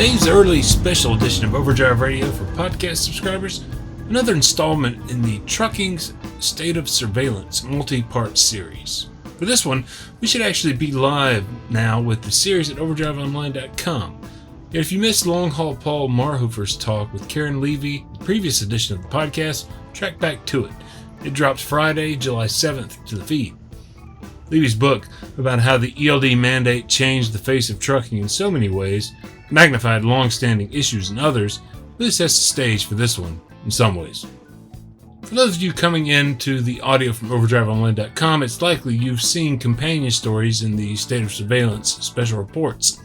Today's early special edition of Overdrive Radio for podcast subscribers, another installment in the Trucking's State of Surveillance multi-part series. For this one, we should actually be live now with the series at overdriveonline.com. Yet if you missed Long Haul Paul Marhofer's talk with Karen Levy, the previous edition of the podcast, track back to it. It drops Friday, July 7th to the feed. Levy's book about how the ELD mandate changed the face of trucking in so many ways, magnified long-standing issues in others, really sets the stage for this one in some ways. For those of you coming into the audio from overdriveonline.com, it's likely you've seen companion stories in the State of Surveillance special reports.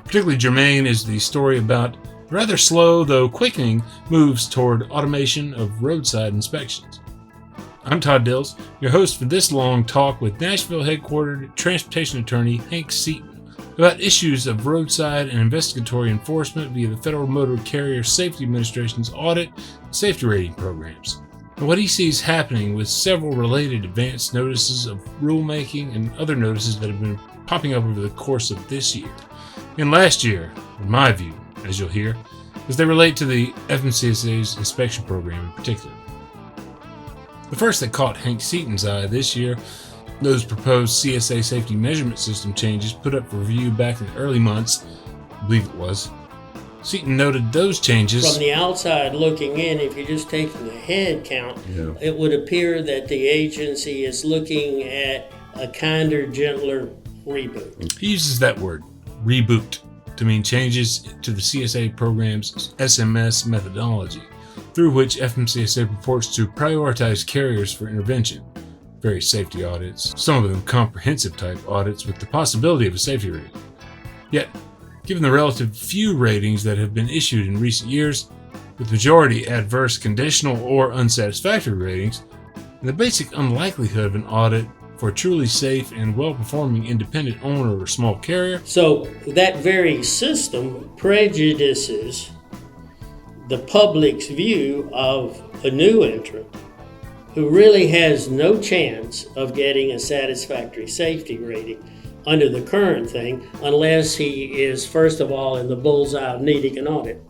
Particularly germane is the story about rather slow, though quickening, moves toward automation of roadside inspections. I'm Todd Dills, your host for this long talk with Nashville-headquartered transportation attorney Hank Seaton about issues of roadside and investigatory enforcement via the Federal Motor Carrier Safety Administration's audit and safety rating programs, and what he sees happening with several related advance notices of rulemaking and other notices that have been popping up over the course of this year. And last year, in my view, as you'll hear, as they relate to the FMCSA's inspection program in particular. The first that caught Hank Seaton's eye this year, those proposed CSA Safety Measurement System changes put up for review back in the early months, I believe it was. Seaton noted those changes. From the outside looking in, if you're just taking a head count, It would appear that the agency is looking at a kinder, gentler reboot. He uses that word, reboot, to mean changes to the CSA program's SMS methodology, through which FMCSA purports to prioritize carriers for intervention. Various safety audits, some of them comprehensive type audits with the possibility of a safety rating. Yet, given the relative few ratings that have been issued in recent years, with majority adverse conditional or unsatisfactory ratings, and the basic unlikelihood of an audit for a truly safe and well-performing independent owner or small carrier. So that very system prejudices the public's view of a new entrant who really has no chance of getting a satisfactory safety rating under the current thing unless he is, first of all, in the bullseye of needing an audit.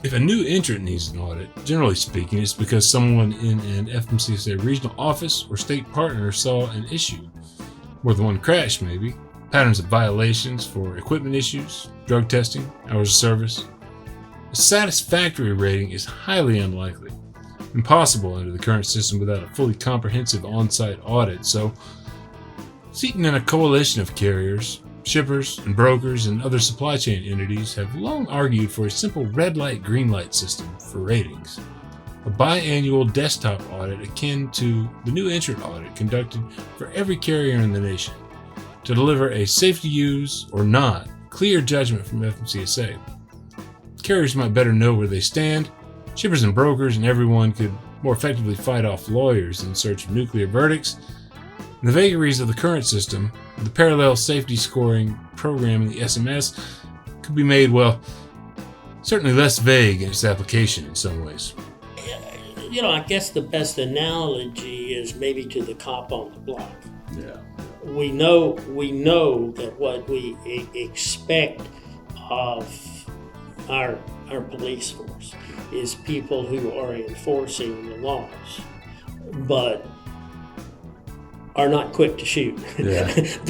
If a new entrant needs an audit, generally speaking, it's because someone in an FMCSA regional office or state partner saw an issue. More than one crash, maybe. Patterns of violations for equipment issues, drug testing, hours of service. A satisfactory rating is highly unlikely. Impossible under the current system without a fully comprehensive on-site audit, so Seaton and a coalition of carriers, shippers, and brokers and other supply chain entities have long argued for a simple red light, green light system for ratings. A biannual desktop audit akin to the new entrant audit conducted for every carrier in the nation to deliver a safe to use or not clear judgment from FMCSA. Carriers might better know where they stand. Shippers and brokers and everyone could more effectively fight off lawyers in search of nuclear verdicts. And the vagaries of the current system, the parallel safety scoring program in the SMS, could be made, well, certainly less vague in its application in some ways. I guess the best analogy is maybe to the cop on the block. Yeah. We know that what we expect of our police force is people who are enforcing the laws, but are not quick to shoot. Yeah. If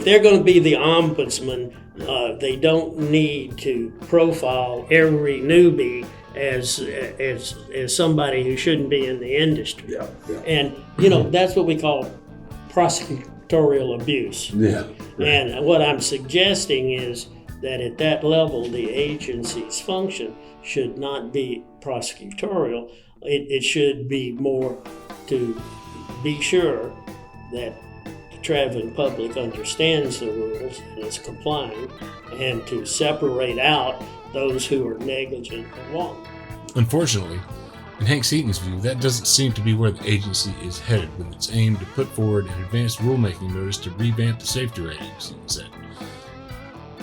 they're going to be the ombudsman, they don't need to profile every newbie as somebody who shouldn't be in the industry. Yeah. And that's what we call prosecutorial abuse. Yeah. Right. And what I'm suggesting is that at that level, the agency's function should not be prosecutorial. It should be more to be sure that the traveling public understands the rules and is complying, and to separate out those who are negligent or wrong. Unfortunately, in Hank Seaton's view, that doesn't seem to be where the agency is headed with its aim to put forward an advanced rulemaking notice to revamp the safety ratings, Seaton said.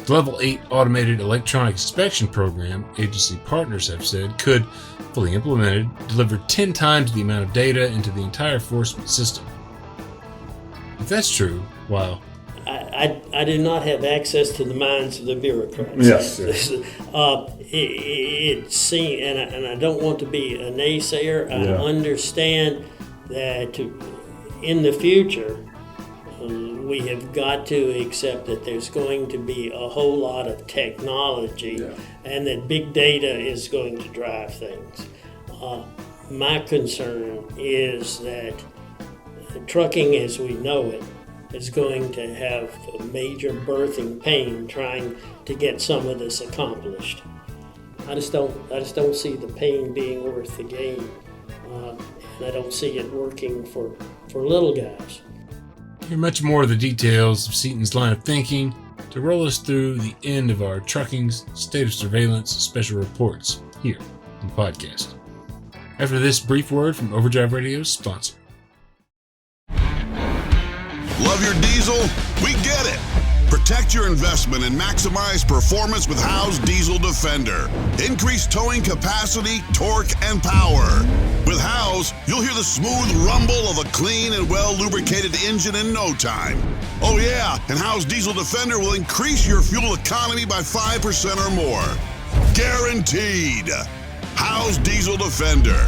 The Level 8 automated electronic inspection program, agency partners have said, could, fully implemented, deliver 10 times the amount of data into the entire enforcement system. If that's true, while I do not have access to the minds of the bureaucrats. Yes, sir. It seems, and I don't want to be a naysayer. I understand that in the future, we have got to accept that there's going to be a whole lot of technology, and that big data is going to drive things. My concern is that trucking as we know it is going to have a major birthing pain trying to get some of this accomplished. I just don't see the pain being worth the gain, and I don't see it working for little guys. Hear much more of the details of Seaton's line of thinking to roll us through the end of our Trucking's State of Surveillance Special Reports here in the podcast. After this brief word from Overdrive Radio's sponsor. Love your diesel? We get it. Protect your investment and maximize performance with Howe's Diesel Defender. Increase towing capacity, torque, and power. With Howe's, you'll hear the smooth rumble of a clean and well-lubricated engine in no time. Oh yeah, and Howe's Diesel Defender will increase your fuel economy by 5% or more. Guaranteed. Howe's Diesel Defender.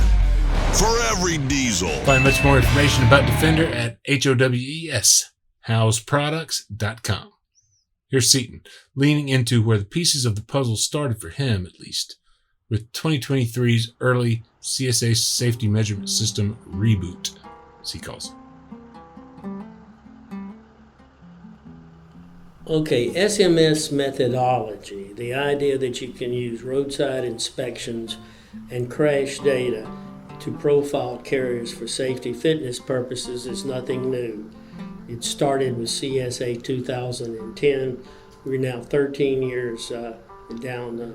For every diesel. Find much more information about Defender at HOWES.com. Here's Seaton, leaning into where the pieces of the puzzle started for him, at least, with 2023's early CSA Safety Measurement System reboot, as he calls it. Okay, SMS methodology, the idea that you can use roadside inspections and crash data to profile carriers for safety fitness purposes is nothing new. It started with CSA 2010. We're now 13 years down the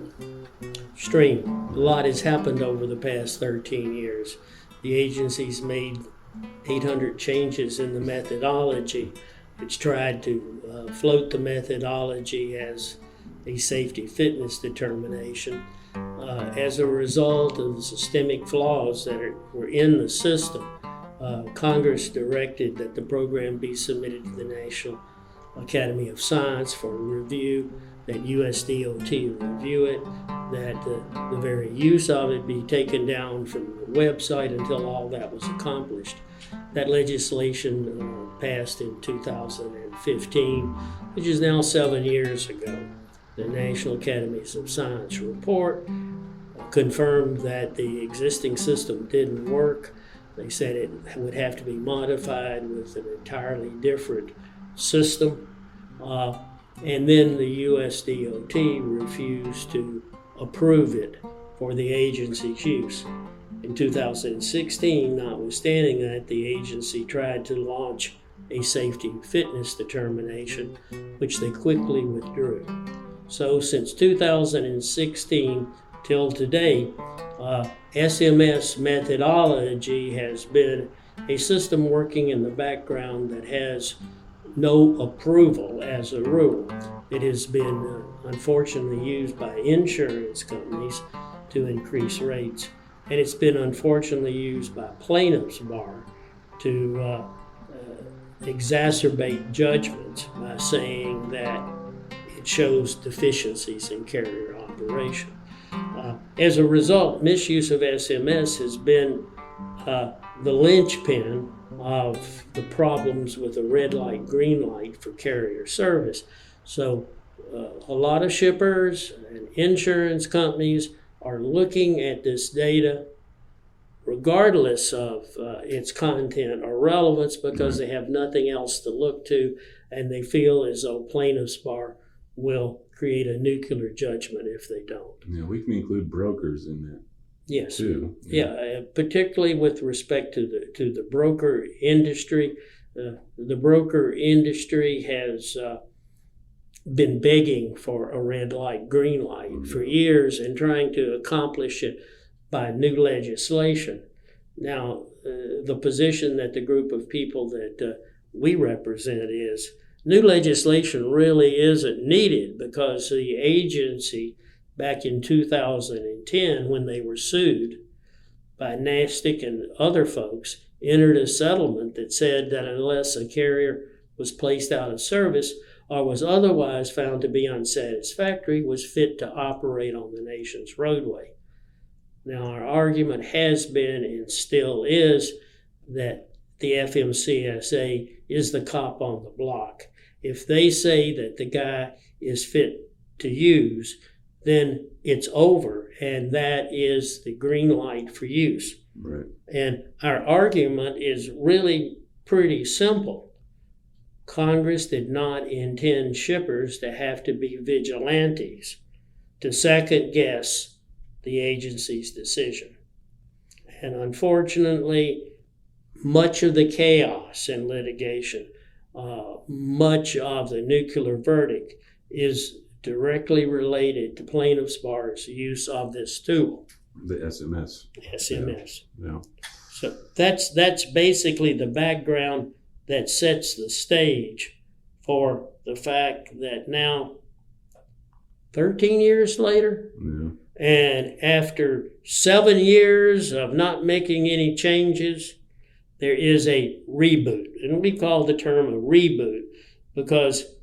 stream. A lot has happened over the past 13 years. The agency's made 800 changes in the methodology. It's tried to float the methodology as a safety fitness determination. As a result of the systemic flaws that were in the system, Congress directed that the program be submitted to the National Academy of Science for review, that USDOT review it, that the very use of it be taken down from the website until all that was accomplished. That legislation passed in 2015, which is now 7 years ago. The National Academies of Science report confirmed that the existing system didn't work. They said it would have to be modified with an entirely different system. And then the USDOT refused to approve it for the agency's use. In 2016, notwithstanding that, the agency tried to launch a safety fitness determination, which they quickly withdrew. So since 2016 till today, SMS methodology has been a system working in the background that has no approval as a rule. It has been unfortunately used by insurance companies to increase rates, and it's been unfortunately used by plaintiffs' bar to exacerbate judgments by saying that it shows deficiencies in carrier operation. As a result, misuse of SMS has been the linchpin of the problems with a red light, green light for carrier service. So a lot of shippers and insurance companies are looking at this data regardless of its content or relevance because they have nothing else to look to, and they feel as though plaintiffs' bar will create a nuclear judgment if they don't. Yeah, we can include brokers in that. Yes. Too. Yeah, particularly with respect to the broker industry. The broker industry has been begging for a red light, green light for years and trying to accomplish it by new legislation. Now, the position that the group of people that we represent is new legislation really isn't needed because the agency back in 2010, when they were sued by NASTC and other folks, entered a settlement that said that unless a carrier was placed out of service or was otherwise found to be unsatisfactory was fit to operate on the nation's roadway. Now, our argument has been and still is that the FMCSA is the cop on the block. If they say that the guy is fit to use, then it's over, and that is the green light for use. Right. And our argument is really pretty simple. Congress did not intend shippers to have to be vigilantes to second guess the agency's decision. And unfortunately, much of the chaos in litigation, much of the nuclear verdict is directly related to plaintiffs' bar's use of this tool. The SMS. SMS. Yeah. So that's basically the background that sets the stage for the fact that now, 13 years later, Yeah. and after 7 years of not making any changes, there is a reboot. And we call the term a reboot because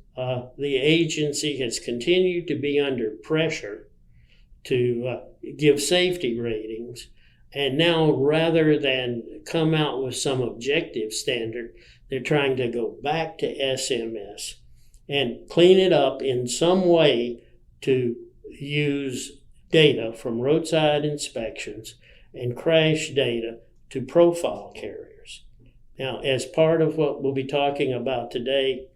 the agency has continued to be under pressure to give safety ratings. And now, rather than come out with some objective standard, they're trying to go back to SMS and clean it up in some way to use data from roadside inspections and crash data to profile carriers. Now, as part of what we'll be talking about today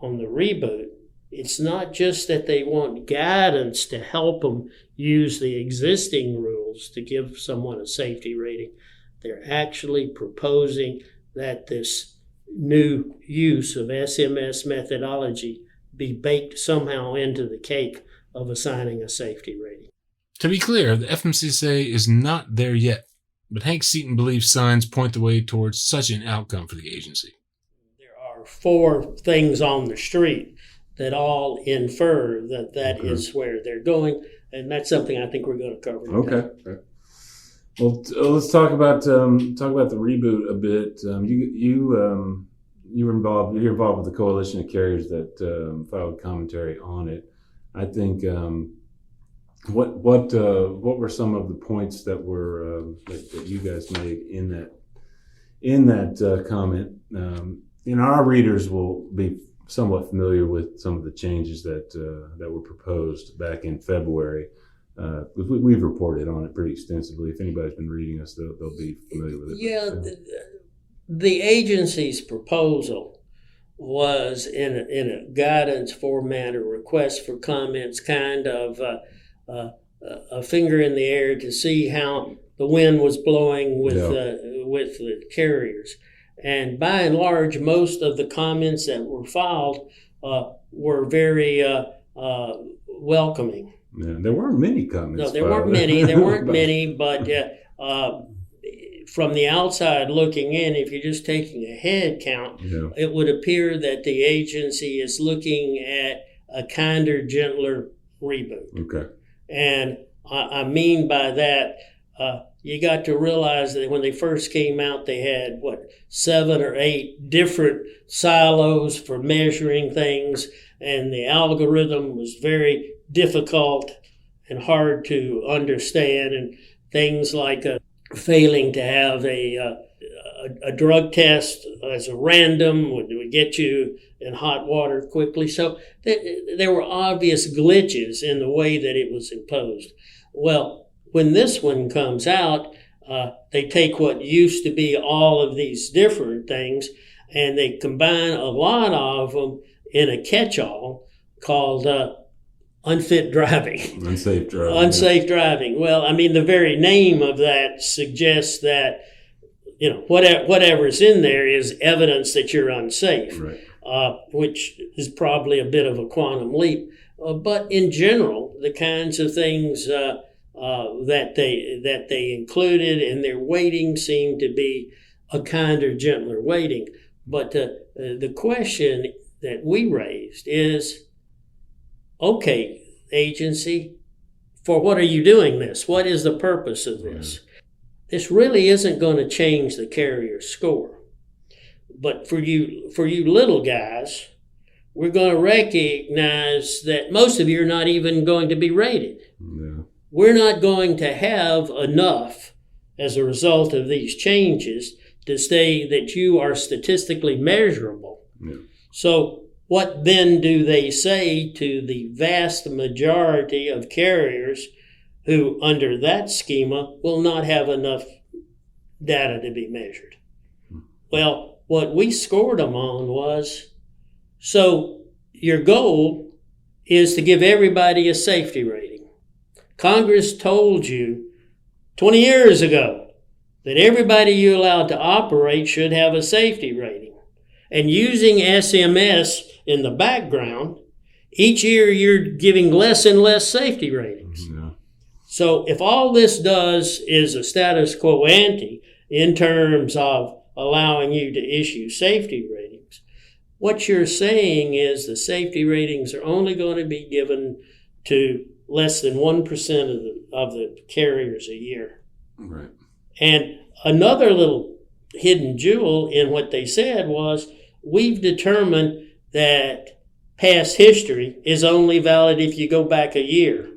on the reboot, it's not just that they want guidance to help them use the existing rules to give someone a safety rating. They're actually proposing that this new use of SMS methodology be baked somehow into the cake of assigning a safety rating. To be clear, the FMCSA is not there yet, but Hank Seaton believes signs point the way towards such an outcome for the agency. There are 4 things on the street that all infer that that is where they're going, and that's something I think we're going to cover today. Okay. Well, let's talk about the reboot a bit. You're involved with the coalition of carriers that filed commentary on it. I think what were some of the points that were that you guys made in that comment? Our readers will be somewhat familiar with some of the changes that were proposed back in February. We've reported on it pretty extensively. If anybody's been reading us, they'll be familiar with it. Yeah, the agency's proposal was in a guidance format, a request for comments, kind of a finger in the air to see how the wind was blowing with the carriers. And by and large, most of the comments that were filed were very welcoming. Yeah, there weren't many comments. No, there weren't many, but from the outside looking in, if you're just taking a head count, it would appear that the agency is looking at a kinder, gentler reboot. Okay. And I mean by that, you got to realize that when they first came out, they had, 7 or 8 different silos for measuring things, and the algorithm was very difficult and hard to understand, and things like failing to have a drug test as a random would get you in hot water quickly. So there were obvious glitches in the way that it was imposed. Well, when this one comes out, they take what used to be all of these different things and they combine a lot of them in a catch-all called unfit driving. Unsafe driving. Unsafe driving. Well, I mean, the very name of that suggests that, whatever's in there is evidence that you're unsafe, right. Which is probably a bit of a quantum leap. But in general, the kinds of things that they included in their weighting seemed to be a kinder, gentler weighting. But the question that we raised is, okay, agency, for what are you doing this? What is the purpose of this? This really isn't going to change the carrier score. But for you little guys, we're going to recognize that most of you are not even going to be rated. Yeah. We're not going to have enough as a result of these changes to say that you are statistically measurable. Yeah. So what then do they say to the vast majority of carriers who, under that schema, will not have enough data to be measured? Well, what we scored them on was, so your goal is to give everybody a safety rating. Congress told you 20 years ago that everybody you allowed to operate should have a safety rating. And using SMS in the background, each year you're giving less and less safety ratings. Yeah. So if all this does is a status quo ante in terms of allowing you to issue safety ratings, what you're saying is the safety ratings are only going to be given to less than 1% of the carriers a year. Right. And another little hidden jewel in what they said was, we've determined that past history is only valid if you go back a year.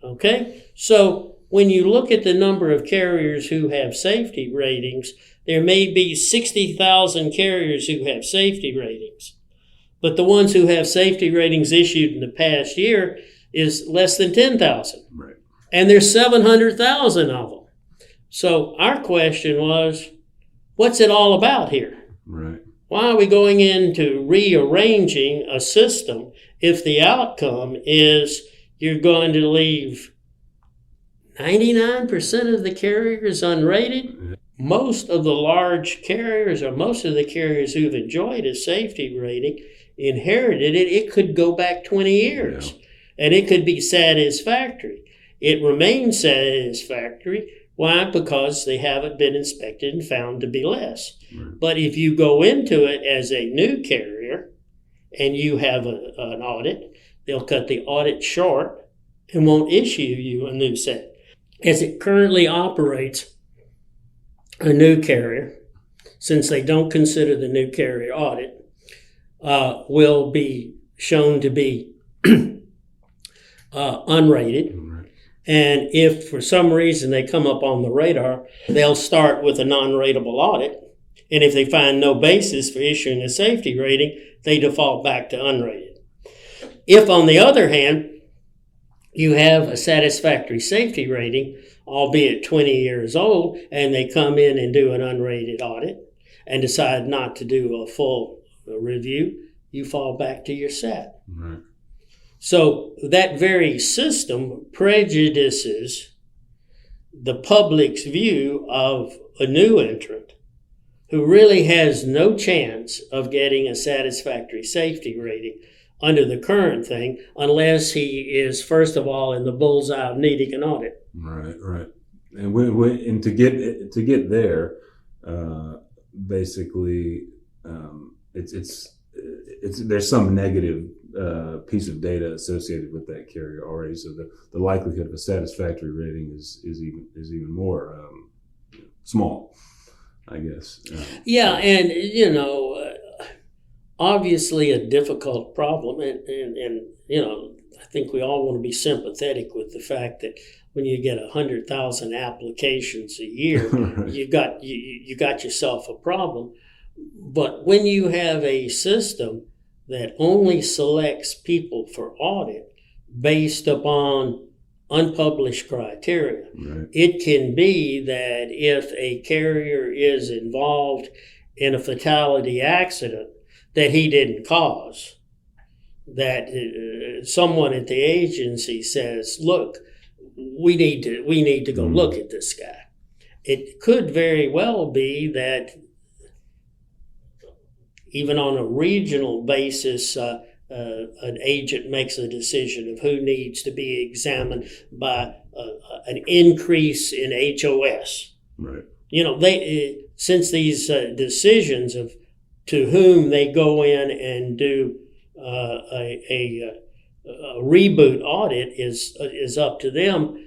Okay? So when you look at the number of carriers who have safety ratings, there may be 60,000 carriers who have safety ratings. But the ones who have safety ratings issued in the past year is less than 10,000. Right. And there's 700,000 of them. So our question was, what's it all about here? Right. Why are we going into rearranging a system if the outcome is you're going to leave 99% of the carriers unrated? Most of the large carriers, or most of the carriers who've enjoyed a safety rating, inherited it. It could go back 20 years, and it could be satisfactory. It remains satisfactory. Why? Because they haven't been inspected and found to be less. Right. But if you go into it as a new carrier and you have an audit, they'll cut the audit short and won't issue you a new set. As it currently operates, a new carrier, since they don't consider the new carrier audit, will be shown to be unrated. Right. And if for some reason they come up on the radar, they'll start with a non-ratable audit. And if they find no basis for issuing a safety rating, they default back to unrated. If, on the other hand, you have a satisfactory safety rating, albeit 20 years old, and they come in and do an unrated audit and decide not to do a full review, you fall back to your set. Right. So that very system prejudices the public's view of a new entrant who really has no chance of getting a satisfactory safety rating under the current thing, unless he is, first of all, in the bullseye of needing an audit. Right, right. And to get there, basically, it's there's some negative piece of data associated with that carrier already. So the likelihood of a satisfactory rating is even more small, I guess. Yeah, and obviously a difficult problem, and I think we all want to be sympathetic with the fact that when you get 100,000 applications a year, right. you got yourself a problem. But when you have a system that only selects people for audit based upon unpublished criteria, right. It can be that if a carrier is involved in a fatality accident that he didn't cause, that someone at the agency says, look, we need to go look at this guy. It could very well be that even on a regional basis, an agent makes a decision of who needs to be examined by an increase in HOS. Right. Since these decisions of to whom they go in and do a reboot audit is up to them.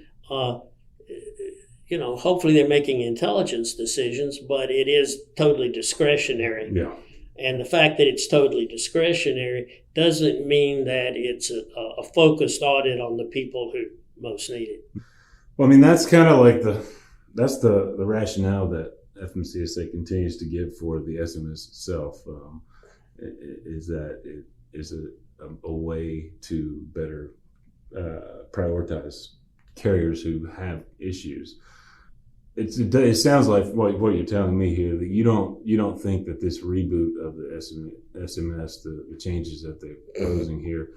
Hopefully they're making intelligence decisions, but it is totally discretionary. Yeah. And the fact that it's totally discretionary doesn't mean that it's a focused audit on the people who most need it. Well, I mean, that's kind of like the rationale that FMCSA continues to give for the SMS itself, is that it is a way to better prioritize carriers who have issues. It sounds like what you're telling me here, that you don't think that this reboot of the SMS, the changes that they're proposing here,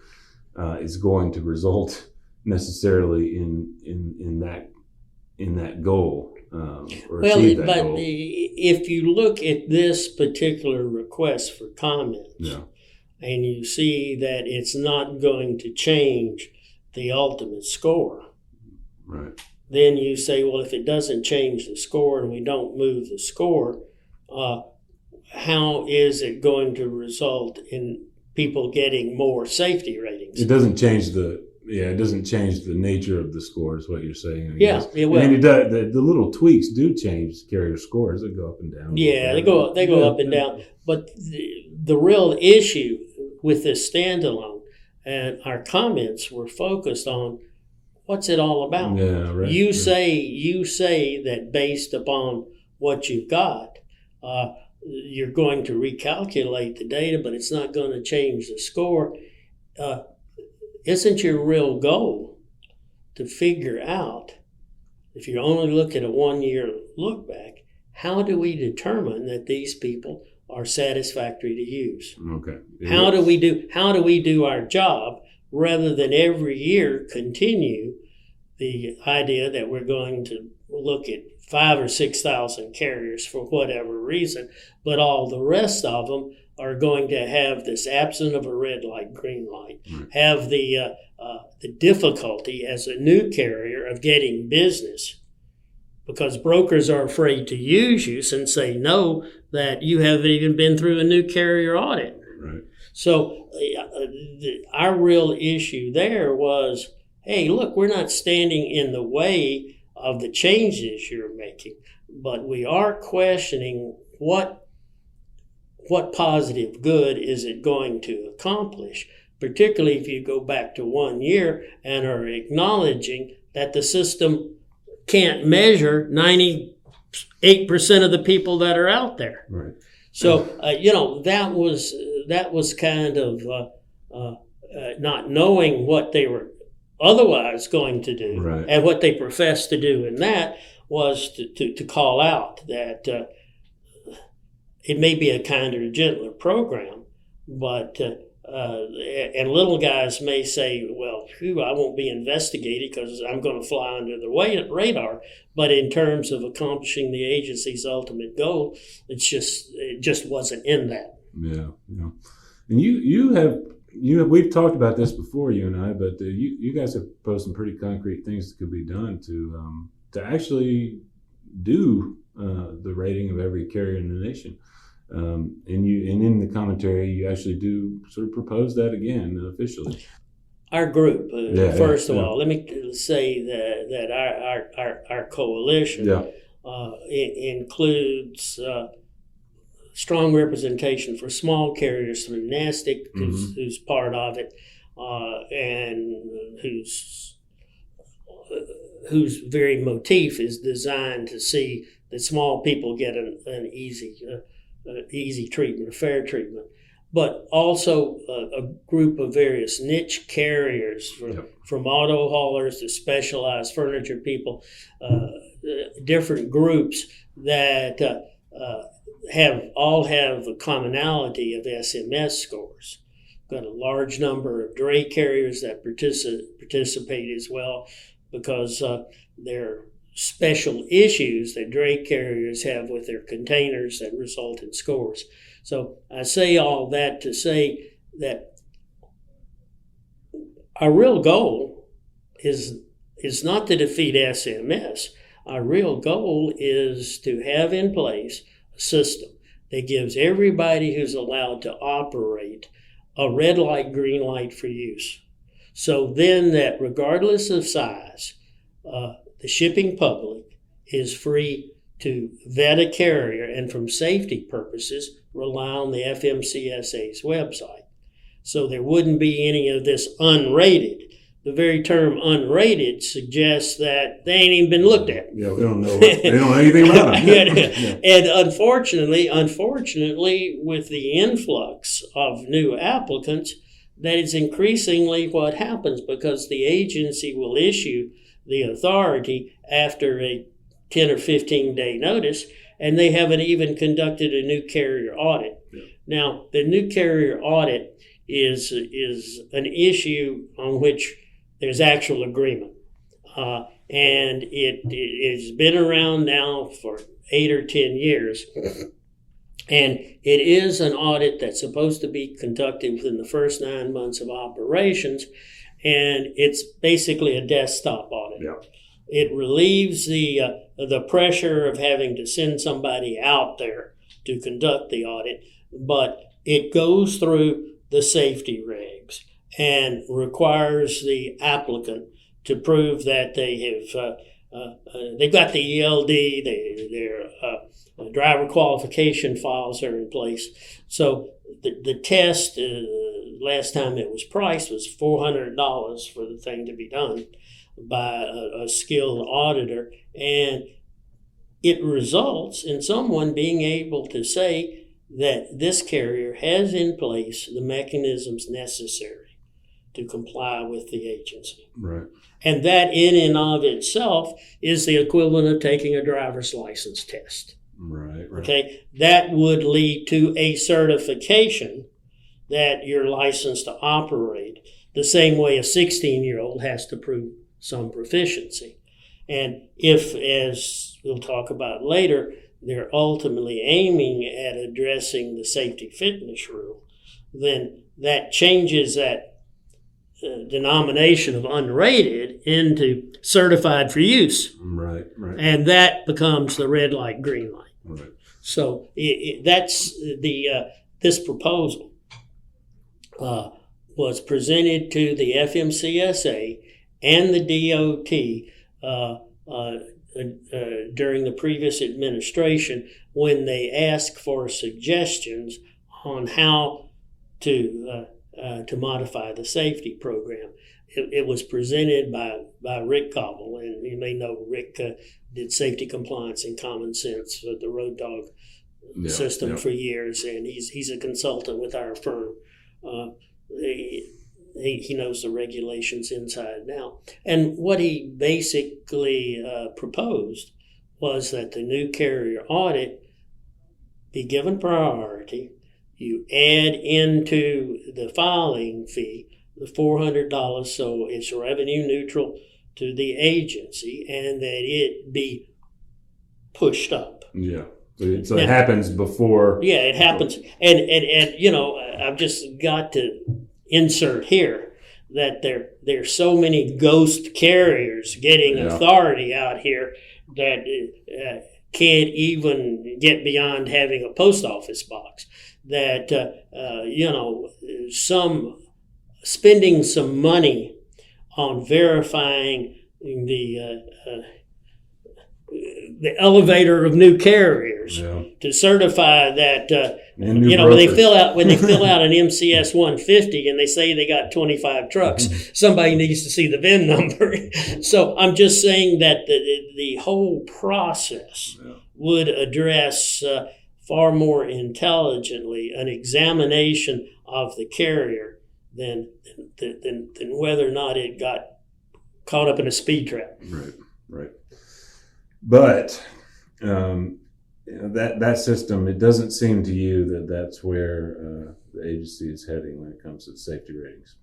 is going to result necessarily in that goal, or achieve that goal. If you look at this particular request for comments, and you see that it's not going to change the ultimate score, right? Then you say, well, if it doesn't change the score and we don't move the score, how is it going to result in people getting more safety ratings? It doesn't change the nature of the score, is what you're saying. I guess. It will. I mean, the little tweaks do change carrier scores. They go up and down. Yeah, they go up and down. But the real issue with this standalone, and our comments were focused on, what's it all about? Yeah, right. You say that based upon what you've got, you're going to recalculate the data, but it's not going to change the score. Isn't your real goal to figure out, if you only look at a 1-year look back, how do we determine that these people are satisfactory to use? Okay. How do we do our job, rather than every year continue the idea that we're going to look at 5,000 or 6,000 carriers for whatever reason, but all the rest of them are going to have this absence of a red light, green light, have the difficulty as a new carrier of getting business, because brokers are afraid to use you since they know that you haven't even been through a new carrier audit. Right. So our real issue there was, hey, look, we're not standing in the way of the changes you're making, but we are questioning what positive good is it going to accomplish, particularly if you go back to 1 year and are acknowledging that the system can't measure 98% of the people that are out there. Right. So, that was kind of not knowing what they were otherwise going to do, right, and what they professed to do in that was to call out that it may be a kinder, gentler program, but and little guys may say, well, I won't be investigated because I'm going to fly under the radar. But in terms of accomplishing the agency's ultimate goal, it just wasn't in that. Yeah. And we've talked about this before, you and I, but you guys have proposed some pretty concrete things that could be done to actually do the rating of every carrier in the nation. And in the commentary, you actually do sort of propose that again officially. Our group, first of all, let me say that our coalition includes strong representation for small carriers through NASTIC, who's part of it, and whose very motif is designed to see that small people get an easy treatment, a fair treatment. But also a group of various niche carriers, from auto haulers to specialized furniture people, different groups that all have the commonality of SMS scores. Got a large number of dray carriers that participate as well, because there are special issues that dray carriers have with their containers that result in scores. So I say all that to say that our real goal is not to defeat SMS. Our real goal is to have in place a system that gives everybody who's allowed to operate a red light, green light for use. So then that regardless of size, the shipping public is free to vet a carrier and, from safety purposes, rely on the FMCSA's website. So there wouldn't be any of this unrated. The very term unrated suggests that they ain't even been looked at. Yeah, we don't know. They don't know anything about them. Yeah. And unfortunately, with the influx of new applicants, that is increasingly what happens, because the agency will issue the authority after a 10 or 15 day notice, and they haven't even conducted a new carrier audit. Yeah. Now, the new carrier audit is an issue on which there's actual agreement. And it has been around now for 8 or 10 years. And it is an audit that's supposed to be conducted within the first 9 months of operations. And it's basically a desktop audit. Yeah. It relieves the pressure of having to send somebody out there to conduct the audit, but it goes through the safety regs and requires the applicant to prove that they have they've got the ELD, their driver qualification files are in place. So the test, last time it was priced, was $400 for the thing to be done by a skilled auditor, and it results in someone being able to say that this carrier has in place the mechanisms necessary to comply with the agency. Right. And that in and of itself is the equivalent of taking a driver's license test. Right. Okay, that would lead to a certification that you're licensed to operate, the same way a 16-year-old has to prove some proficiency. And if, as we'll talk about later, they're ultimately aiming at addressing the safety fitness rule, then that changes that denomination of unrated into certified for use. Right. And that becomes the red light, green light. Right. So that's this proposal was presented to the FMCSA and the DOT during the previous administration, when they asked for suggestions on how to modify the safety program. It was presented by Rick Cobble, and you may know Rick did safety compliance and common sense for the road dog system for years, and he's a consultant with our firm. He knows the regulations inside and out. And what he basically proposed was that the new carrier audit be given priority. You add into the filing fee the $400, so it's revenue neutral to the agency, and that it be pushed up. Yeah. So it happens before. Yeah, it happens. And you know, I've just got to insert here that there's so many ghost carriers getting authority out here that can't even get beyond having a post office box. That spending some money on verifying the elevator of new carriers to certify that when they fill out an MCS 150 and they say they got 25 trucks, somebody needs to see the VIN number. So I'm just saying that the whole process would address far more intelligently an examination of the carrier than whether or not it got caught up in a speed trap. Right. But that system, it doesn't seem to you that that's where the agency is heading when it comes to safety ratings.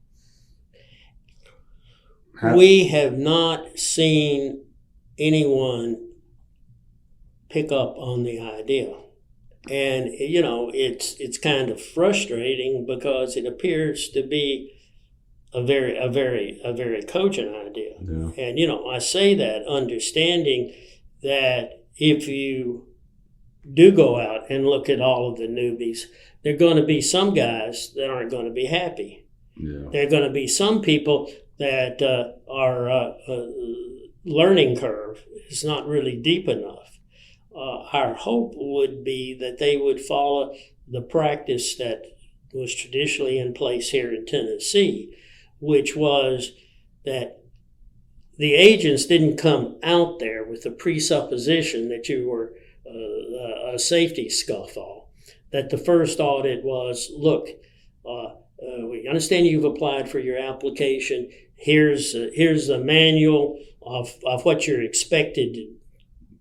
We have not seen anyone pick up on the idea. And, it's kind of frustrating because it appears to be a very cogent idea. Yeah. And, I say that understanding that if you do go out and look at all of the newbies, there are going to be some guys that aren't going to be happy. Yeah. There are going to be some people that our learning curve is not really deep enough. Our hope would be that they would follow the practice that was traditionally in place here in Tennessee, which was that the agents didn't come out there with the presupposition that you were a safety scuffle. That the first audit was, look, we understand you've applied for your application. Here's a manual of what you're expected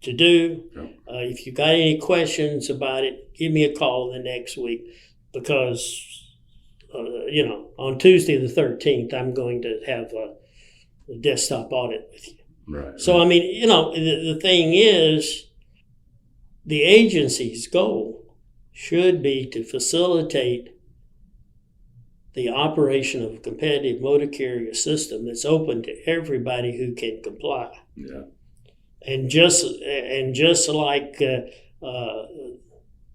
to do. Yep. If you've got any questions about it, give me a call the next week, because on Tuesday the 13th, I'm going to have a desktop audit with you. Right. So, I mean, the thing is, the agency's goal should be to facilitate the operation of a competitive motor carrier system that's open to everybody who can comply. Yeah. And just like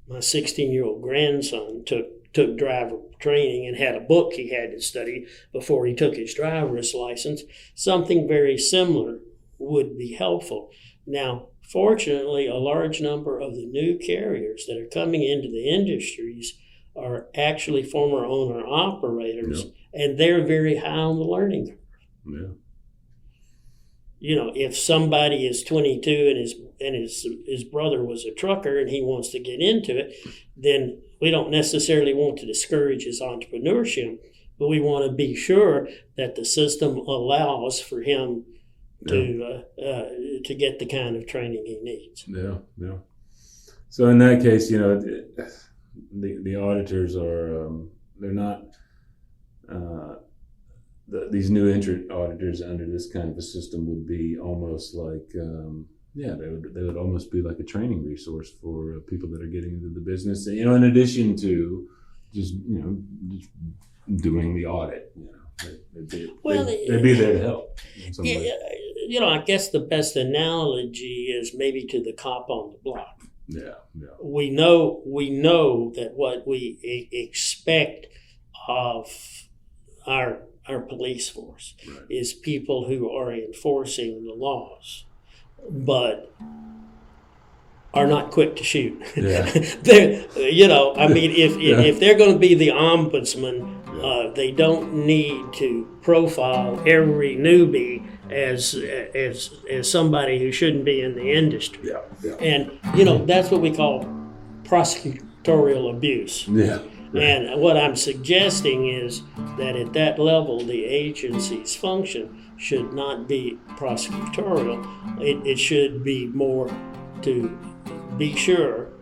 my 16-year-old grandson took driver training and had a book he had to study before he took his driver's license, something very similar would be helpful. Now, fortunately, a large number of the new carriers that are coming into the industries are actually former owner-operators, Yep. and they're very high on the learning curve. Yeah. If somebody is 22 and his brother was a trucker and he wants to get into it, then we don't necessarily want to discourage his entrepreneurship, but we want to be sure that the system allows for him to get the kind of training he needs. Yeah. Yeah. So in that case, the auditors are they're not these new entrant auditors under this kind of a system would be almost like they would almost be like a training resource for people that are getting into the business. In addition to just doing the audit, they'd be there to help. I guess the best analogy is maybe to the cop on the block. Yeah. We know that what we expect of our police force is people who are enforcing the laws, but are not quick to shoot. Yeah. If they're going to be the ombudsman, they don't need to profile every newbie as somebody who shouldn't be in the industry. Yeah. And that's what we call prosecutorial abuse. Yeah. And what I'm suggesting is that at that level, the agency's function should not be prosecutorial. It should be more to be sure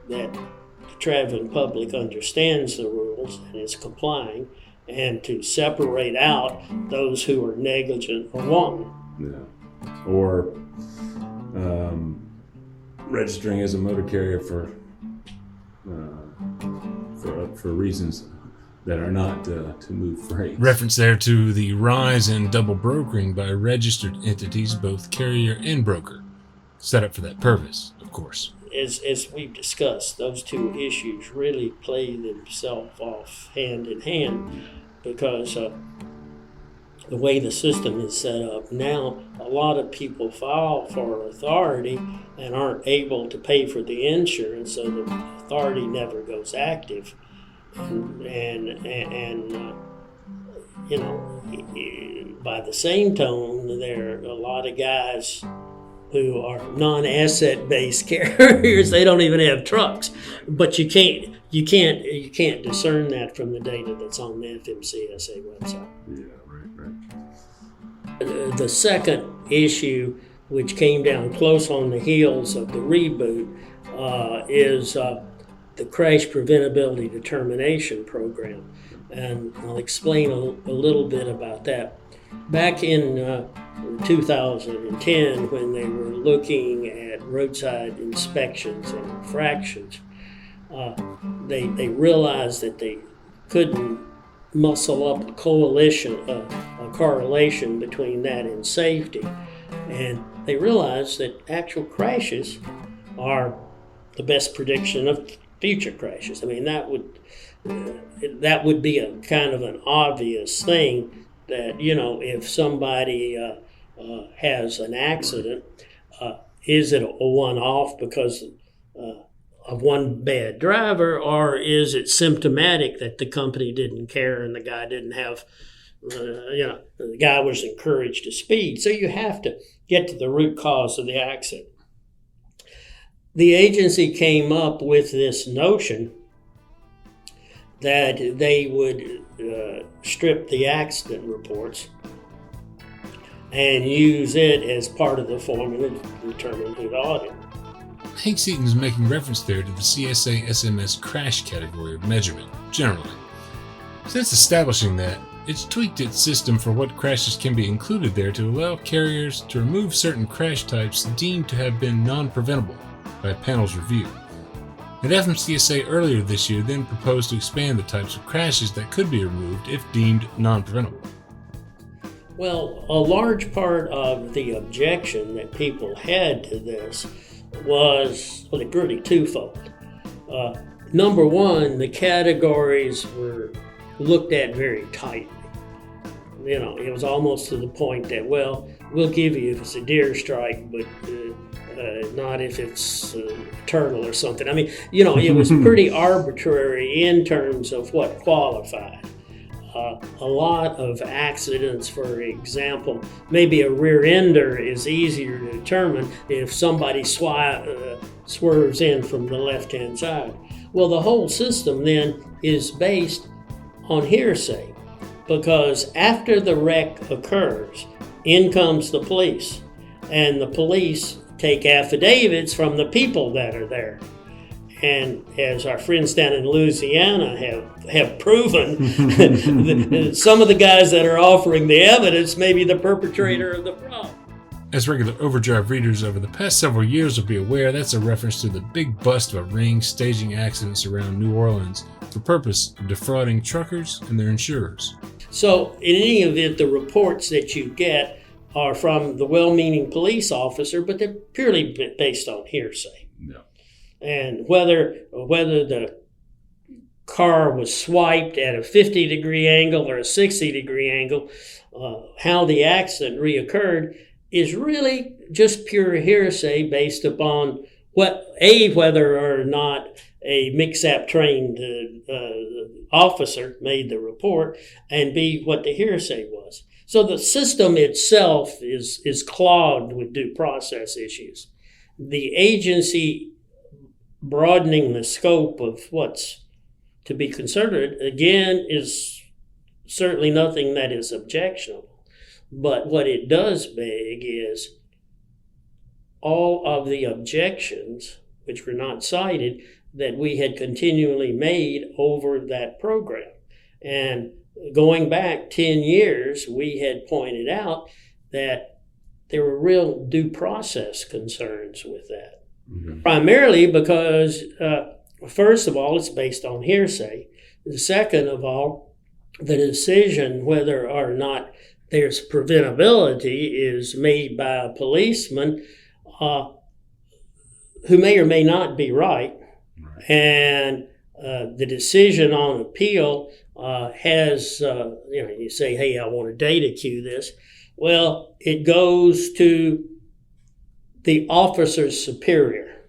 that the traveling public understands the rules and is complying, and to separate out those who are negligent or wanton. Yeah. Or registering as a motor carrier for reasons that are not to move freight. Reference there to the rise in double brokering by registered entities, both carrier and broker, set up for that purpose, of course. As we've discussed, those two issues really play themselves off hand in hand, because the way the system is set up now, a lot of people file for authority and aren't able to pay for the insurance, so the authority never goes active. By the same tone, there are a lot of guys who are non-asset-based carriers. They don't even have trucks, but you can't discern that from the data that's on the FMCSA website. Yeah, right. The second issue, which came down close on the heels of the reboot, is the Crash Preventability Determination Program. And I'll explain a little bit about that. Back in 2010, when they were looking at roadside inspections and infractions, they realized that they couldn't muscle up a correlation between that and safety. And they realized that actual crashes are the best prediction of future crashes. I mean, that would be a kind of an obvious thing, that if somebody has an accident, is it a one-off because of one bad driver, or is it symptomatic that the company didn't care and the guy didn't have, the guy was encouraged to speed? So you have to get to the root cause of the accident. The agency came up with this notion that they would strip the accident reports and use it as part of the formula to determine who to audit. Hank Seaton is making reference there to the CSA SMS crash category of measurement, generally. Since establishing that, it's tweaked its system for what crashes can be included there to allow carriers to remove certain crash types deemed to have been non-preventable by a panel's review. And FMCSA earlier this year then proposed to expand the types of crashes that could be removed if deemed non-preventable. Well, a large part of the objection that people had to this was really twofold. Number one, the categories were looked at very tightly. It was almost to the point that, well, we'll give you if it's a deer strike, but not if it's a turtle or something. I mean, it was pretty arbitrary in terms of what qualified. A lot of accidents, for example, maybe a rear ender is easier to determine if somebody swerves in from the left-hand side. Well, the whole system then is based on hearsay, because after the wreck occurs, in comes the police, and the police take affidavits from the people that are there. And as our friends down in Louisiana have proven, some of the guys that are offering the evidence may be the perpetrator of the problem. As regular Overdrive readers over the past several years will be aware, that's a reference to the big bust of a ring staging accidents around New Orleans for purpose of defrauding truckers and their insurers. So in any event, the reports that you get are from the well-meaning police officer, but they're purely based on hearsay. Yeah. And whether the car was swiped at a 50-degree angle or a 60-degree angle, how the accident reoccurred is really just pure hearsay based upon whether or not a MCSAP trained officer made the report, and B, what the hearsay was. So the system itself is clogged with due process issues. The agency broadening the scope of what's to be considered, again, is certainly nothing that is objectionable. But what it does beg is all of the objections, which were not cited, that we had continually made over that program. And going back 10 years, we had pointed out that there were real due process concerns with that. Mm-hmm. Primarily because, first of all, it's based on hearsay. Second of all, the decision whether or not there's preventability is made by a policeman who may or may not be right. And the decision on appeal has, you say, hey, I want to data queue this. Well, it goes to the officer's superior.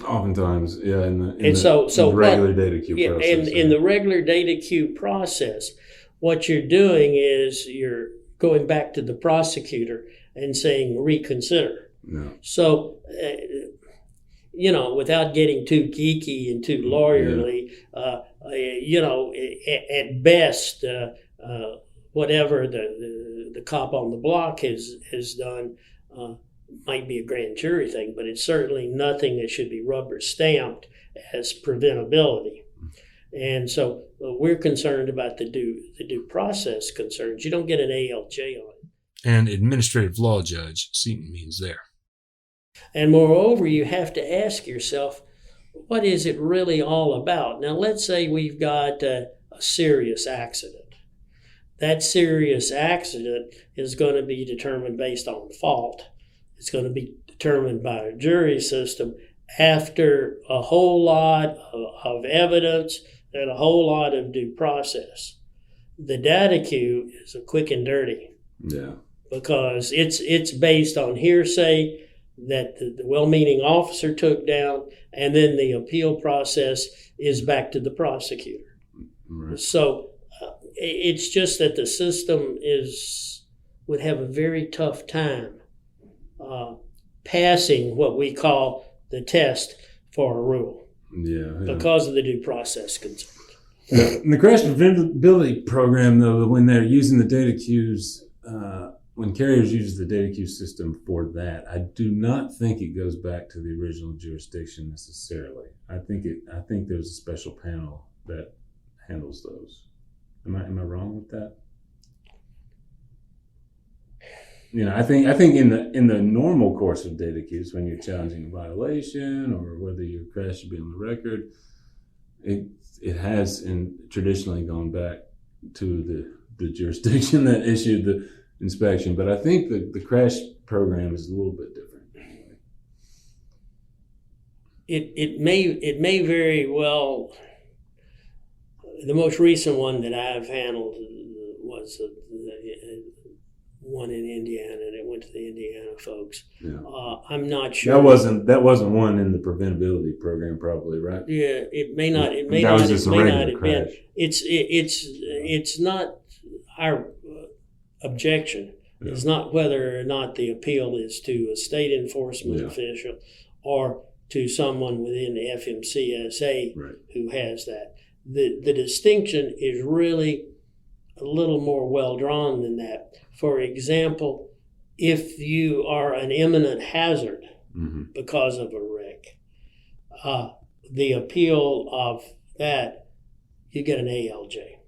Oftentimes, yeah, in the regular data queue process. In the regular data queue process, what you're doing is you're going back to the prosecutor and saying reconsider. No. So, without getting too geeky and too lawyerly, at best, whatever the cop on the block has done might be a grand jury thing, but it's certainly nothing that should be rubber stamped as preventability. And so we're concerned about the due process concerns. You don't get an ALJ on it. And administrative law judge, Seaton means there. And moreover, you have to ask yourself, what is it really all about? Now, let's say we've got a serious accident. That serious accident is going to be determined based on fault. It's going to be determined by a jury system after a whole lot of evidence and a whole lot of due process. The data queue is a quick and dirty. Yeah. Because it's based on hearsay, that the well-meaning officer took down, and then the appeal process is back to the prosecutor. Right. So it's just that the system would have a very tough time passing what we call the test for a rule because of the due process concerns. In the crash preventability program, though, when they're using the data queues, when carriers use the data queue system for that, I do not think it goes back to the original jurisdiction necessarily. I think there's a special panel that handles those. Am I wrong with that? I think in the normal course of data queues, when you're challenging a violation or whether your crash should be on the record, it has traditionally gone back to the jurisdiction that issued the inspection. But I think the crash program is a little bit different. It may very well. The most recent one that I've handled was one in Indiana, and it went to the Indiana folks. Yeah. I'm not sure. That wasn't one in the preventability program, probably, right? Yeah, it may not. It may that not. Was just it may not have been. It's not our objection. Yeah. It's not whether or not the appeal is to a state enforcement official or to someone within the FMCSA who has that. The distinction is really a little more well drawn than that. For example, if you are an imminent hazard because of a wreck, the appeal of that, you get an ALJ.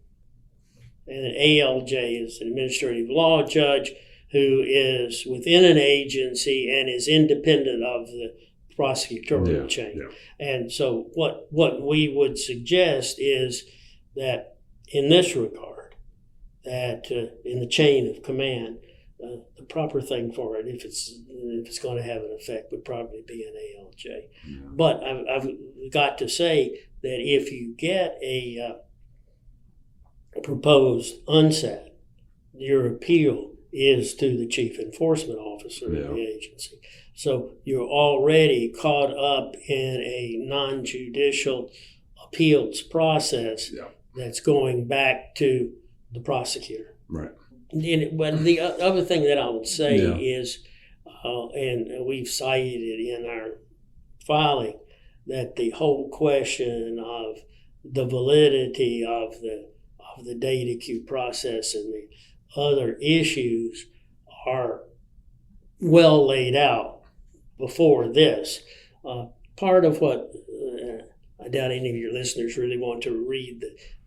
And an ALJ is an administrative law judge who is within an agency and is independent of the prosecutorial chain. Yeah. And so what we would suggest is that in this regard, that in the chain of command, the proper thing for it, if it's going to have an effect, would probably be an ALJ. Yeah. But I've got to say that if you get a proposed UNSAT, your appeal is to the chief enforcement officer of the agency. So you're already caught up in a non-judicial appeals process that's going back to the prosecutor. Right. But the other thing that I would say is, and we've cited it in our filing, that the whole question of the validity of the data queue process and the other issues are well laid out before this. Part of what I doubt any of your listeners really want to read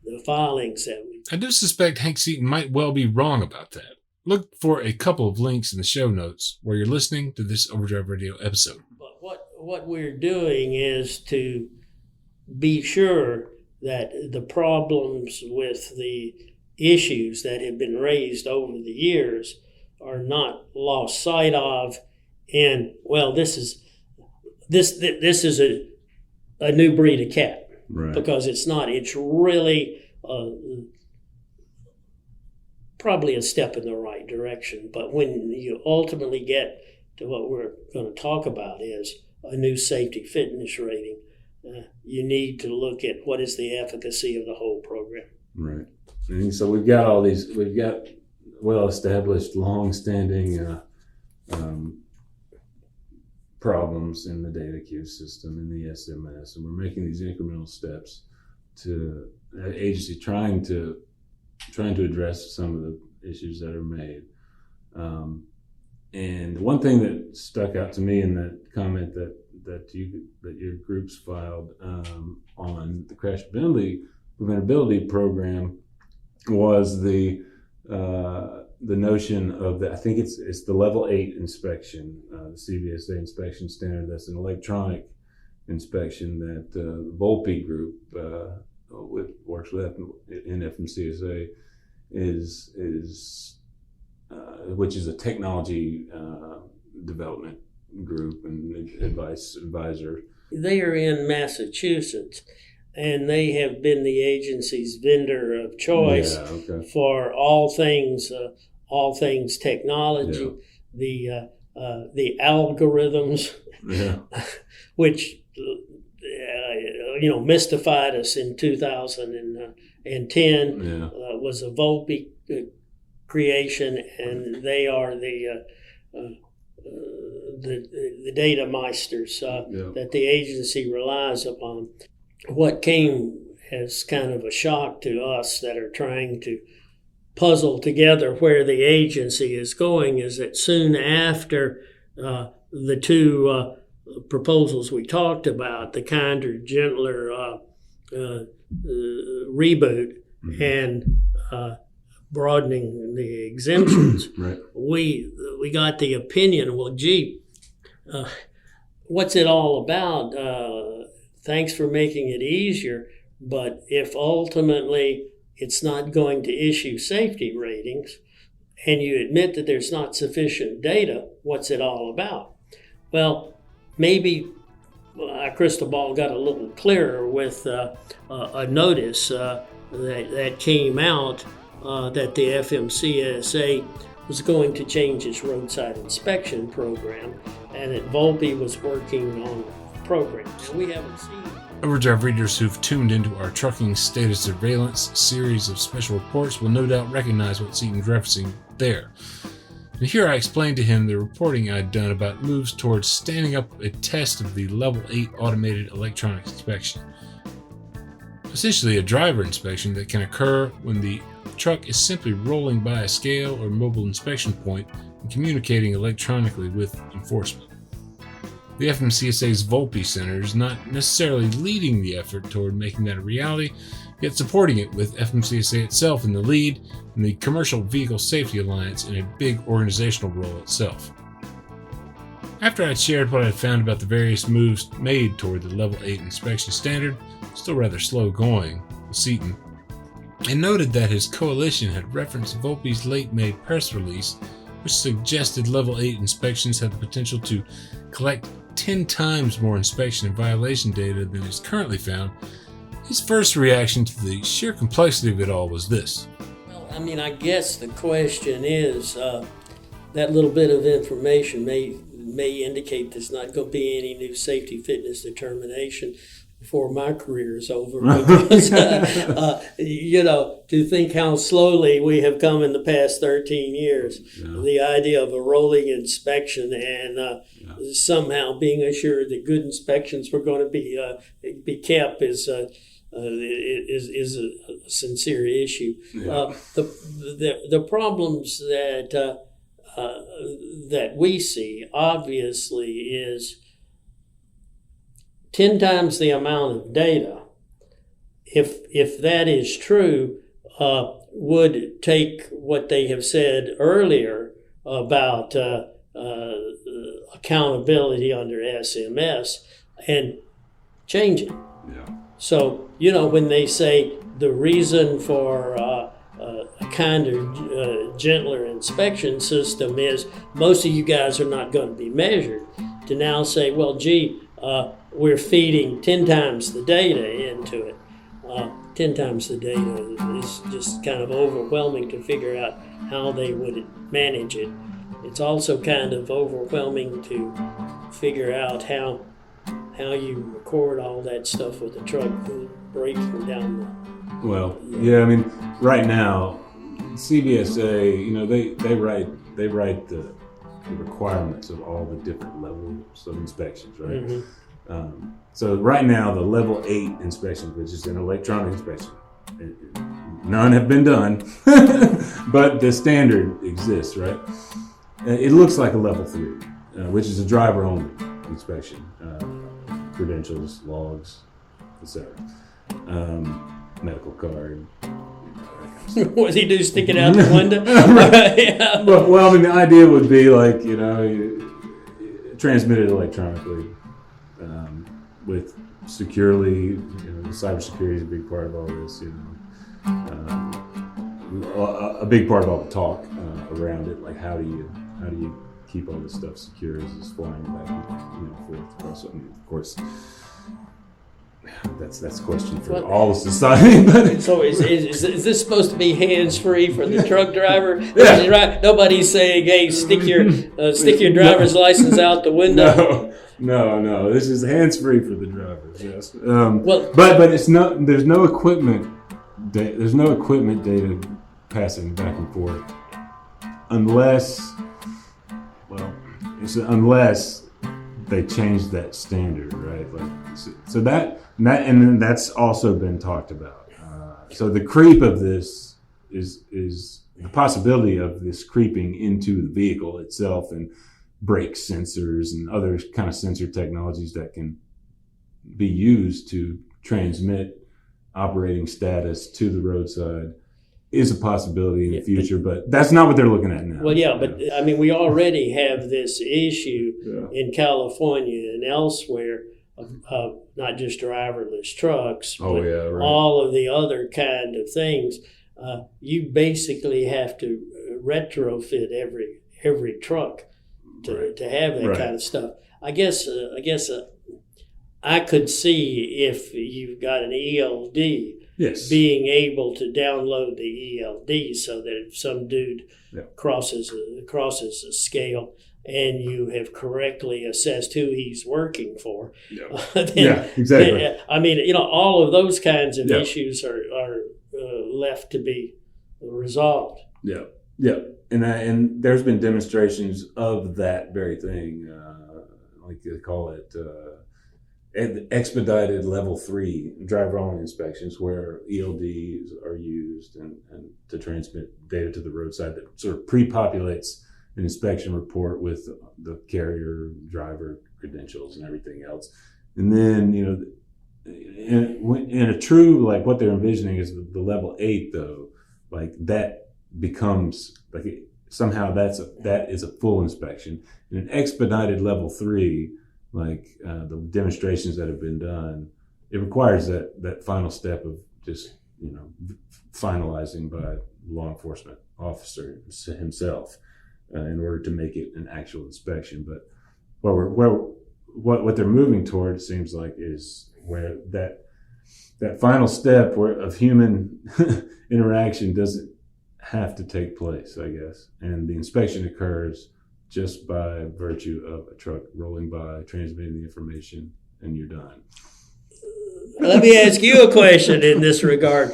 the filings that we... I do suspect Hank Seaton might well be wrong about that. Look for a couple of links in the show notes where you're listening to this Overdrive Radio episode. But what we're doing is to be sure that the problems with the issues that have been raised over the years are not lost sight of. And this is a new breed of cat, because it's not. It's really probably a step in the right direction. But when you ultimately get to what we're going to talk about is a new safety fitness rating, you need to look at what is the efficacy of the whole program. Right. And so we've got well-established, long-standing problems in the data queue system, in the SMS, and we're making these incremental steps to the agency trying to address some of the issues that are made. And one thing that stuck out to me in that comment that your groups filed on the crash preventability program was the notion of I think it's the level 8 inspection, the CSA inspection standard. That's an electronic inspection that the Volpe group works with in FMCSA is which is a technology development group and advisor. They are in Massachusetts, and they have been the agency's vendor of choice for all things technology. Yeah. the algorithms, which mystified us in 2010. Was a Volpe creation, and they are the data meisters that the agency relies upon. What came as kind of a shock to us that are trying to puzzle together where the agency is going is that soon after the two proposals we talked about, the kinder, gentler reboot and broadening the exemptions, we got the opinion, well, gee, what's it all about? Thanks for making it easier, but if ultimately it's not going to issue safety ratings and you admit that there's not sufficient data, what's it all about? Well, maybe our crystal ball got a little clearer with a notice that came out that the FMCSA was going to change its roadside inspection program, and that Volpe was working on a program. And we haven't seen. Overdrive readers who've tuned into our Trucking State of Surveillance series of special reports will no doubt recognize what Seaton's referencing there. And here I explained to him the reporting I'd done about moves towards standing up a test of the Level 8 automated electronic inspection. Essentially a driver inspection that can occur when the truck is simply rolling by a scale or mobile inspection point and communicating electronically with enforcement. The FMCSA's Volpe Center is not necessarily leading the effort toward making that a reality, yet supporting it with FMCSA itself in the lead and the Commercial Vehicle Safety Alliance in a big organizational role itself. After I'd shared what I'd found about the various moves made toward the Level 8 inspection standard, still rather slow going, with Seaton, and noted that his coalition had referenced Volpe's late May press release, which suggested Level 8 inspections had the potential to collect 10 times more inspection and violation data than is currently found, his first reaction to the sheer complexity of it all was this. Well, I guess the question is, that little bit of information may indicate there's not going to be any new safety fitness determination before my career is over. Because, to think how slowly we have come in the past 13 years, the idea of a rolling inspection and somehow being assured that good inspections were going to be kept is a sincere issue. The problems that we see obviously is 10 times the amount of data. If that is true, would take what they have said earlier about accountability under SMS and change it. So, when they say the reason for a kinder, gentler inspection system is most of you guys are not going to be measured, to now say, well, gee, we're feeding 10 times the data into it. 10 times the data is just kind of overwhelming to figure out how they would manage it. It's also kind of overwhelming to figure out how you record all that stuff with the truck breaking down the... Well, right now, CVSA, they write the requirements of all the different levels of inspections, right? Mm-hmm. So right now, the level 8 inspection, which is an electronic inspection, none have been done, but the standard exists, right? It looks like a level 3, which is a driver-only inspection, credentials, logs, etc., medical card. What does he do? Stick it out the window? Yeah. Well, the idea would be like, transmitted electronically with securely, cybersecurity is a big part of all this, a big part of all the talk around it, like how do you keep all this stuff secure as it's flying back and forth across. Of course, that's a question for all of society. But So is this supposed to be hands-free for the truck driver? Yeah. Right? Nobody's saying, "Hey, stick your driver's license out the window." No. This is hands-free for the drivers. Yes. But it's not. There's no equipment. There's no equipment data passing back and forth unless they change that standard, right? Like so that and then that's also been talked about. So the creep of this is the possibility of this creeping into the vehicle itself and brake sensors and other kind of sensor technologies that can be used to transmit operating status to the roadside is a possibility in the future, but that's not what they're looking at now. Well, yeah, but I mean, we already have this issue in California and elsewhere of not just driverless trucks, but all of the other kind of things. You basically have to retrofit every truck to have that kind of stuff. I guess I could see if you've got an ELD. Yes. Being able to download the ELD so that if some dude crosses a scale and you have correctly assessed who he's working for, exactly. Then, I mean, all of those kinds of issues are left to be resolved. Yeah, and there's been demonstrations of that very thing, like they call it. Expedited level 3 driver-only inspections where ELDs are used and to transmit data to the roadside that sort of pre-populates an inspection report with the carrier driver credentials and everything else. And then, in a true, like what they're envisioning is the level 8 though, like that becomes like somehow that is a full inspection. In an expedited level 3, like the demonstrations that have been done, it requires that final step of just finalizing by law enforcement officer himself in order to make it an actual inspection. But what they're moving toward, it seems like, is where that final step of human interaction doesn't have to take place, I guess, and the inspection occurs just by virtue of a truck rolling by, transmitting the information, and you're done. Let me ask you a question in this regard.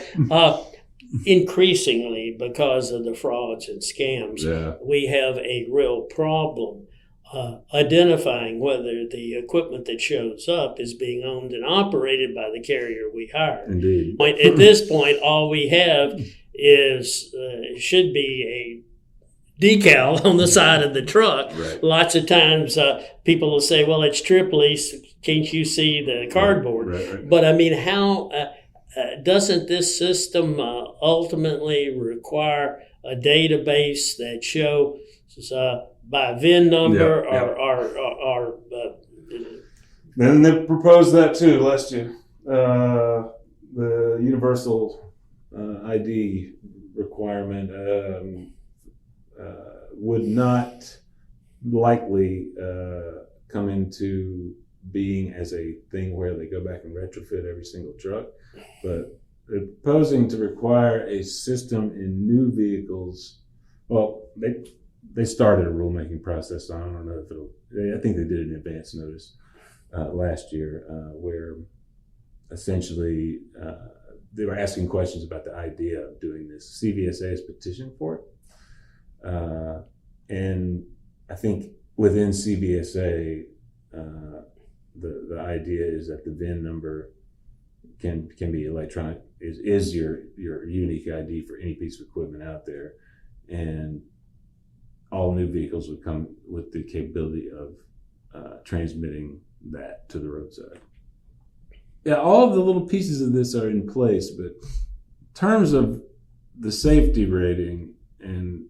Increasingly, because of the frauds and scams, we have a real problem identifying whether the equipment that shows up is being owned and operated by the carrier we hired. Indeed. At this point, all we have is should be a decal on the side of the truck. Right. Lots of times people will say, well, it's Tripoli, can't you see the cardboard? Right. But I mean, how doesn't this system ultimately require a database that shows by VIN number or then they proposed that too last year. The universal ID requirement would not likely come into being as a thing where they go back and retrofit every single truck, but they're proposing to require a system in new vehicles. Well, they started a rulemaking process. I don't know if I think they did an advance notice last year where essentially they were asking questions about the idea of doing this. CVSA is petitioning for it. And I think within CVSA, the idea is that the VIN number can be electronic, is your unique ID for any piece of equipment out there, and all new vehicles would come with the capability of transmitting that to the roadside. Yeah, all of the little pieces of this are in place, but in terms of the safety rating and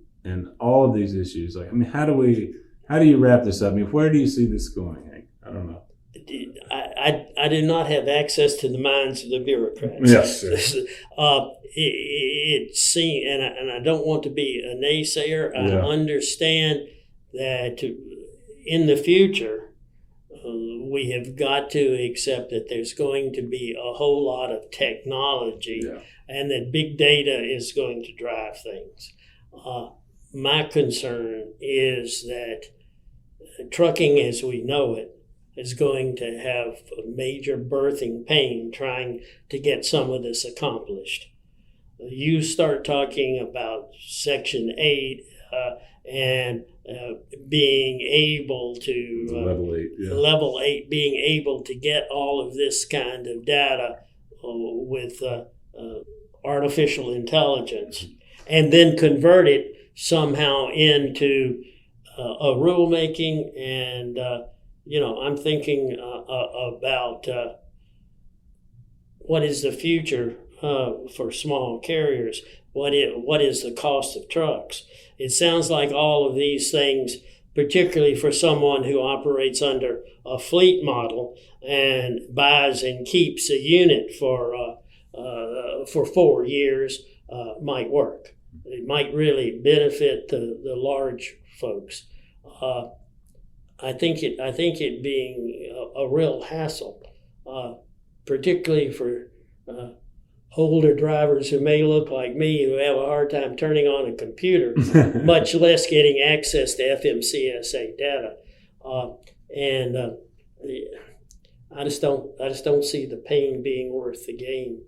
all of these issues, like, I mean, how do you wrap this up? I mean, where do you see this going, Hank? I don't know. I do not have access to the minds of the bureaucrats. Yes. It seems, and I don't want to be a naysayer. I understand that in the future, we have got to accept that there's going to be a whole lot of technology, and that big data is going to drive things. My concern is that trucking as we know it is going to have a major birthing pain trying to get some of this accomplished. You start talking about Section 8 and being able to level 8 being able to get all of this kind of data with artificial intelligence, and then convert it somehow into a rulemaking. And I'm thinking about what is the future for small carriers. What is the cost of trucks? It sounds like all of these things, particularly for someone who operates under a fleet model and buys and keeps a unit for 4 years, might work. It might really benefit the large folks. I think it being a real hassle, particularly for older drivers who may look like me, who have a hard time turning on a computer, much less getting access to FMCSA data. I just don't see the pain being worth the gain,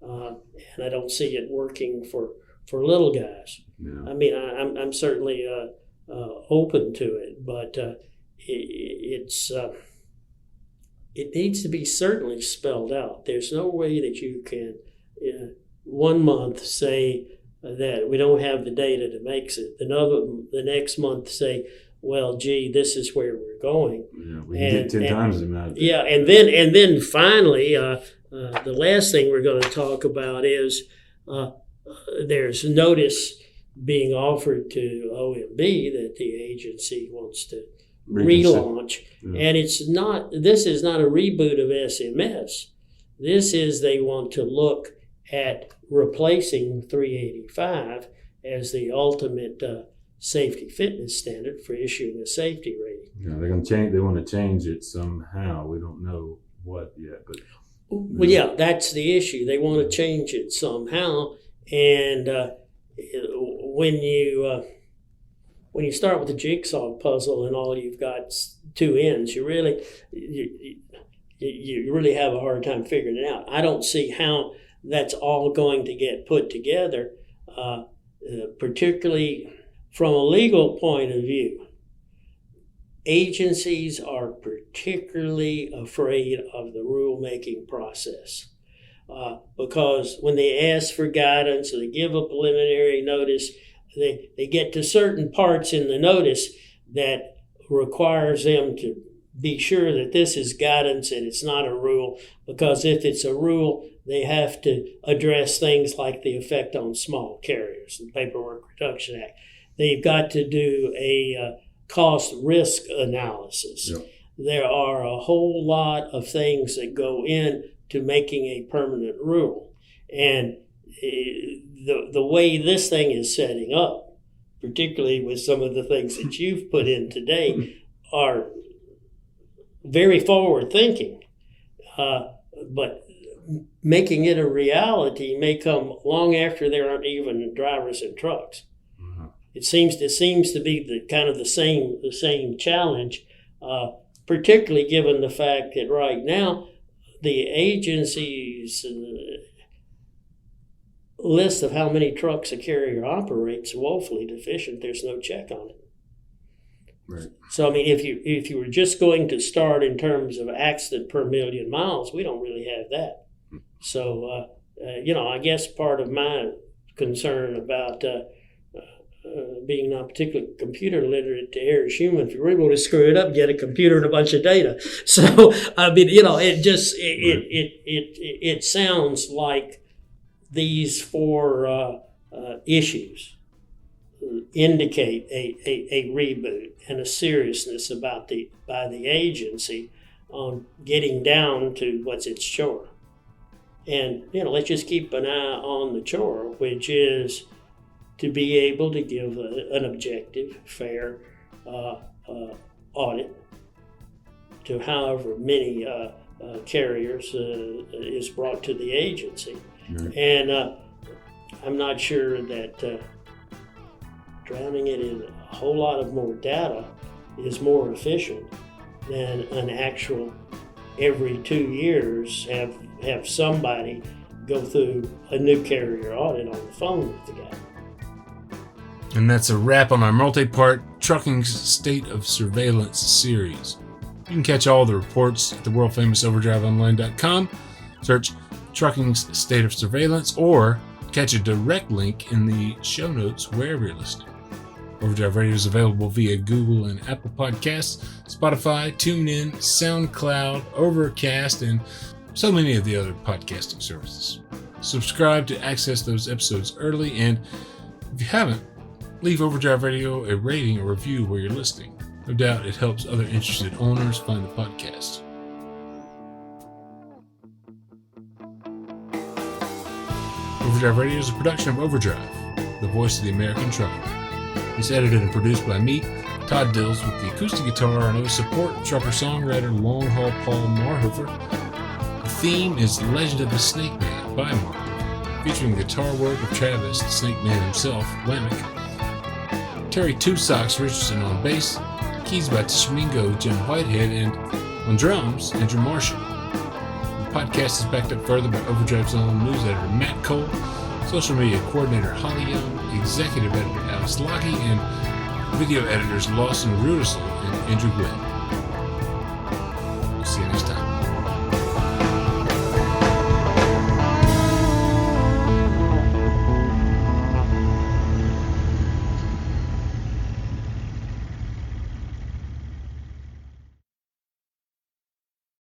and I don't see it working for little guys. Yeah. I mean, I'm certainly open to it, but it needs to be certainly spelled out. There's no way that you can 1 month say that we don't have the data to make it. The next month say, well, gee, this is where we're going. Yeah, we can get 10 times the amount of data. Yeah, and then finally, the last thing we're going to talk about is there's notice being offered to OMB that the agency wants to relaunch. Yeah. And this is not a reboot of SMS. This is they want to look at replacing 385 as the ultimate safety fitness standard for issuing a safety rating. Yeah, they're going to change. They want to change it somehow. We don't know what yet, but well, yeah, that's the issue. They want to change it somehow, and when you start with the jigsaw puzzle and all you've got two ends, you really have a hard time figuring it out. I don't see how that's all going to get put together, particularly from a legal point of view. Agencies are particularly afraid of the rulemaking process because when they ask for guidance or they give a preliminary notice, they get to certain parts in the notice that requires them to be sure that this is guidance and it's not a rule, because if it's a rule, they have to address things like the effect on small carriers, the Paperwork Reduction Act. They've got to do a cost-risk analysis. Yep. There are a whole lot of things that go into making a permanent rule. And the way this thing is setting up, particularly with some of the things that you've put in today, are very forward-thinking. But making it a reality may come long after there aren't even drivers in trucks. It seems to be the same challenge, particularly given the fact that right now the agency's list of how many trucks a carrier operates is woefully deficient. There's no check on it. Right. So I mean, if you were just going to start in terms of accident per million miles, we don't really have that. So I guess part of my concern about being not particularly computer literate to err is human. If you're able to screw it up, get a computer and a bunch of data. So I mean, it sounds like these four issues indicate a reboot and a seriousness by the agency on getting down to what's its chore. And let's just keep an eye on the chore, which is to be able to give an objective, fair audit to however many carriers is brought to the agency. Right. And I'm not sure that drowning it in a whole lot of more data is more efficient than an actual every 2 years have somebody go through a new carrier audit on the phone with the guy. And that's a wrap on our multi-part Trucking State of Surveillance series. You can catch all the reports at the world-famous overdriveonline.com. Search Trucking's State of Surveillance or catch a direct link in the show notes wherever you're listening. Overdrive Radio is available via Google and Apple Podcasts, Spotify, TuneIn, SoundCloud, Overcast, and so many of the other podcasting services. Subscribe to access those episodes early, and if you haven't, leave Overdrive Radio a rating or review where you're listening. No doubt it helps other interested owners find the podcast. Overdrive Radio is a production of Overdrive, the voice of the American trucker. It's edited and produced by me, Todd Dills, with the acoustic guitar and support trucker-songwriter Long Haul Paul Marhofer. The theme is Legend of the Snake Man by Marhofer, featuring guitar work of Travis, the Snake Man himself, Lamech. Terry Two Socks Richardson on bass, keys by Tishomingo Jim Whitehead, and on drums, Andrew Marshall. The podcast is backed up further by Overdrive's own news editor Matt Cole, social media coordinator Holly Young, executive editor Alex Lockie, and video editors Lawson Rudisell and Andrew Gwynn.